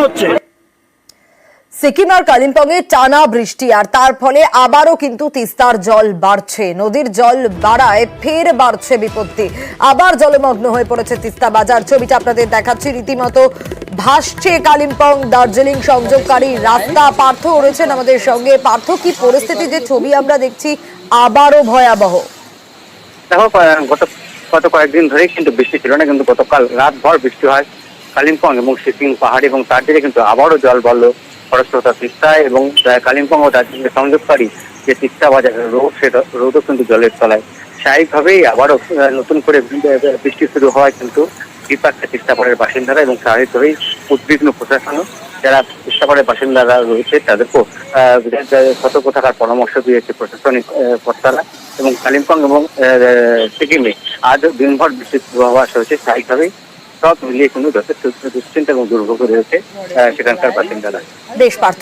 হচ্ছে। সিকিম আর কালিম্পংয়ে টানা বৃষ্টি আর তার ফলে আবারও কিন্তু তিস্তার জল বাড়ছে। নদীর জল বাড়ায় ফের বাড়ছে বিপত্তি। আবার জলমগ্ন হয়ে পড়েছে তিস্তা বাজার। ছবিটা আপনাদের দেখাচ্ছি, রীতিমতো ভাসছে কালিম্পং দার্জিলিং সংযোগকারী রাস্তা। পার্থ রয়েছেন আমাদের সঙ্গে। পার্থ, কি পরিস্থিতি? যে ছবি আমরা দেখছি আবারও ভয়াবহ। দেখো, গত কয়েকদিন ধরেই কিন্তু বৃষ্টি ছিল না, কিন্তু গতকাল রাতভর বৃষ্টি হয় কালিম্পং এবং সিকিম পাহাড়ি, এবং তার দিকে কিন্তু আবারও জল বাড়লো খরস্রোতা তিস্তায়, এবং কালিম্পং ও দার্জিলিং সংযোগকারী যে তিস্তা বাজার রোড, সেটা রোডও কিন্তু জলের তলায়। স্বাভাবিকভাবেই আবারও নতুন করে বৃষ্টি শুরু হওয়ায় কিন্তু বিপাকে তিস্তাপাড়ের বাসিন্দারা, এবং স্বাভাবিকভাবেই উদ্বিগ্ন প্রশাসনও। যারা তিস্তাপাড়ের বাসিন্দারা রয়েছে তাদেরকেও সতর্ক থাকার পরামর্শ দিয়েছে প্রশাসনিক কর্তারা। এবং কালিম্পং এবং সিকিমে আজ দিনভর বৃষ্টির পূর্বাভাস রয়েছে। স্বাভাবিকভাবেই সব মিলিয়ে কিন্তু যথেষ্ট দুশ্চিন্তা এবং দুর্ভোগে রয়েছে সেখানকার বাসিন্দারা। বেশ পার্থ।